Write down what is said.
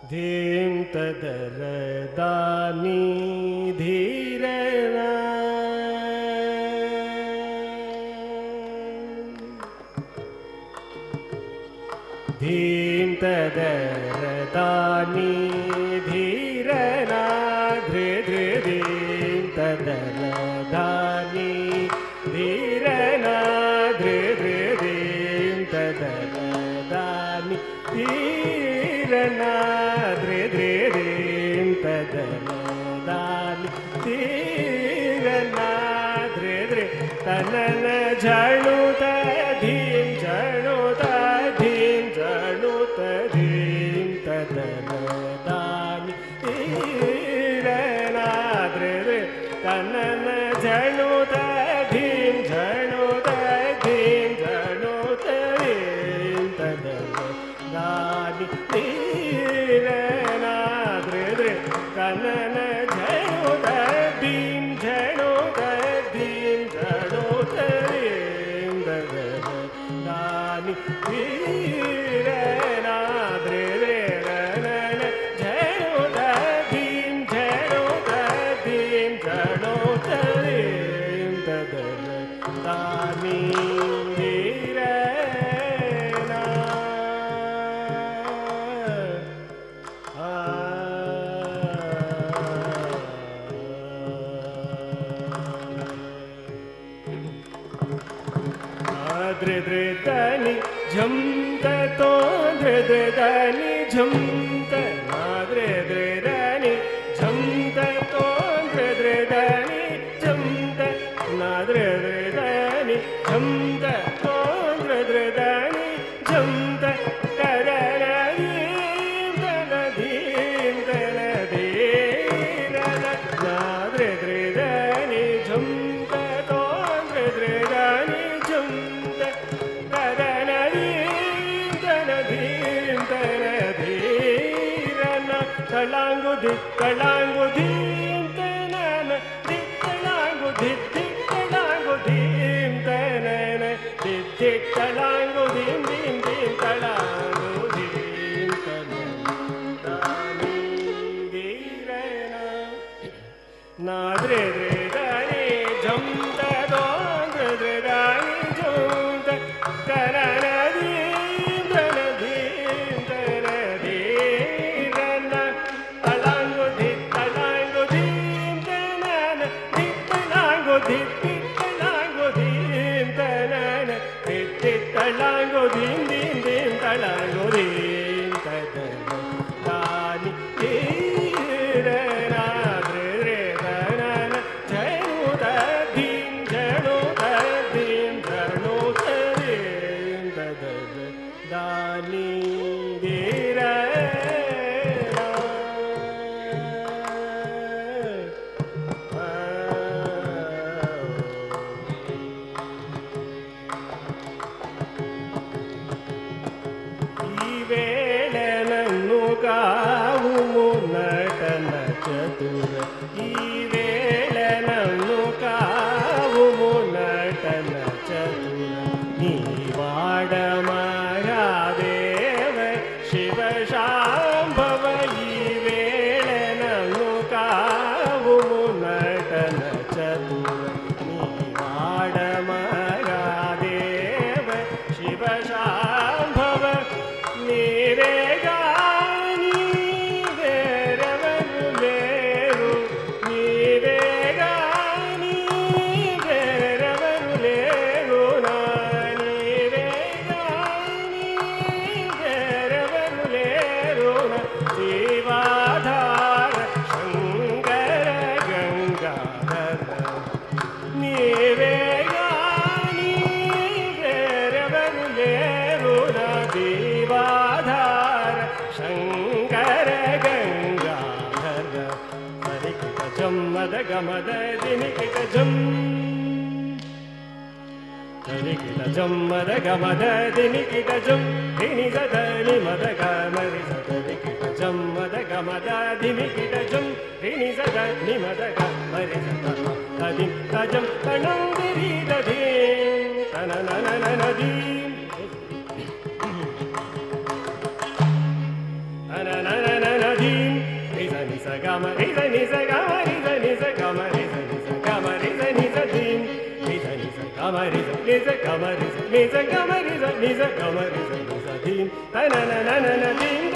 ಧೀಂ ತದರ ದಾನಿ ಧೀರನ ಧೀಂ ತದರ ದಾನಿ ಧೀರನ ಧೃ ಧೃ ಧೀಂ ತದರ ದಾನಿ ಧೀರನ ಧೃ ಧೃ ಧೀಂ ತದರ ದಾನಿ ಧೀರನ ಧೃ ಧೃ ಧೀಂ ತದರ ದಾನಿ ಧೀರನ ಧೃ ಧೃ ತನನ ಝಣುತ ಧೀಂ ಝಣುತ ಧೀಂ ಝಣುತ ಧೀಂ ತದರ ದಾನಿ ಧೀರನ ಧೃ ಧೃ ತನನ ಝಣುತ ಧೀಂ ಝಣುತ ಧೀಂ ಝಣುತ ಧೀಂ ತದರ ದಾನಿ ಧೀರನ ಧೃ ಧೃ ತನನ ಝಣುತ ಧೀಂ ಝಣುತ ಧೀಂ ಝಣುತ ಧೀಂ ತದರ ದಾನಿ ಧೀರನ ಧೃ ಧೃ ತನನ ಝಣುತ ಧೀಂ ಝಣುತ ಧೀಂ ಝಣುತ ಧೀಂ ತದರ ದಾನಿ ಧೀರನ ಧೃ ಧೃ ತನಿ ಝಂ ತೋ ಧೃ ಧೃ ತನಿ ಝಂ ತ ಧೃ ಧೃ ತನಿ ಝಂ ತೋ ಧೃ ಧೃ ತನಿ ಝಂ ತ ಧೃ ಧೃ ತನಿ ಝಂ ತೋ ಧೃ ಧೃ ತನಿ ಝಂ ತ ತದರ ಧೀಂ ತನ ಧೀಂ ತನ ಧೀರನ ಧೃ ಧೃ ತನಿ ಝಂ ತೋ ಧೃ ಧೃ ತನಿ ಝಂ ತದನ ಧೀಂ ತನ ಧೀಂ ತನ ಧೀರನ ತಳಾಂಗು ದಿತ್ತಳಾಂಗು ಧೀಂ ತನನ ದಿತ್ತಳಾಂಗು ದಿತ್ತಳಾಂಗು ಧೀಂ ತನನ ದಿತ್ತಳಾಂಗು ಧೀಂ ಧೀಂ ಧೀಂ ತಳಾಂಗು ಧೀಂ ತನನ ದಾನಿ ಧೀರನ ನಾದ್ರೆ ದ್ರೆ ದಾನಿ ಝಂ ತದೋ ದ್ರೆ ದ್ರೆ ದಾನಿ ಝಂ ತನನ ಧೀಂ ತನ ಧೀಂ ತನ ಧೀರನ ತಳಾಂಗು ದಿತ್ತಳಾಂಗು ಧೀಂ ತನನ ದಿತ್ತಳಾಂಗು ದಿತ್ತಳಾಂಗು ಧೀಂ ತನನ ದಿತ್ತಳಾಂಗು ಧೀಂ ಧೀಂ ಧೀಂ ತಳಾಂಗು ಧೀಂ ತದನ ದಾನಿ ಧೀರನ ಧೃ ಧೃ ತನನ ಝಣುತ ಧೀಂ ಝಣುತ ಧೀಂ ಝಣುತ ಧೀಂ ತದನ ದಾನಿ ಧೀರನ ಈ ವೇಳೆನನ್ನು ಕಾವು ನಟನ ಚತುರ ಈ ವೇಳೆನನ್ನು ಕಾವು ನಟನ ಚತುರ ನೀವಾಡ ಮಹಾದೇವ ಶಿವ ಶಾಂಭವ ಈ ವೇಳೆನನ್ನು ಕಾವು ನಟನ ಚತುರ ನೀವಾಡ ಮಹಾದೇವ ಶಿವ ಶಾಂಭವ ನೀವೇ ಗಾನಿ ಬೇರವರು ಬೇರು ನೀವೇ ಗಾನಿ ಬೇರವರು ಲೇರು ನೀವೇ ಗಾನಿ ಬೇರವರು ಲೇರು ಜೀವಾಧಾರ ಶಂಕರ ಗಂಗಾಧರ ನೀವೇ ಗಾನಿ ಬೇರವರು ಲೇರು ಜೀವಾಧಾರ Shankara Gangadhara ಸರಿಕಿಟ ಜಮ್ಮದ ಗಮದ ದಿನಿಕಿಟ ಜಂ ಸರಿಕಿಟ ಜಮ್ಮದ ಗಮದ ದಿನಿಕಿಟ ಜಂ ದಿನಿಗದ ನಿಮದ ಗಮರಿ ಸರಿಕಿಟ ಜಮ್ಮದ ಗಮದ ದಿನಿಕಿಟ ಜಂ ದಿನಿಸದ ನಿಮದ ಗಮರಿ ಸದಿ ತಜಂ ತಣಂದಿರಿದ ಧೀಂ ತನನನನ ಧೀಂ na na na na gama re sa ni sa gama re sa ni sa gama re sa ni sa gama re sa ni sa dim re sa ni sa gama re sa ni sa gama re sa ni sa gama re sa ni sa gama re sa ni sa dim ta na na na na na dim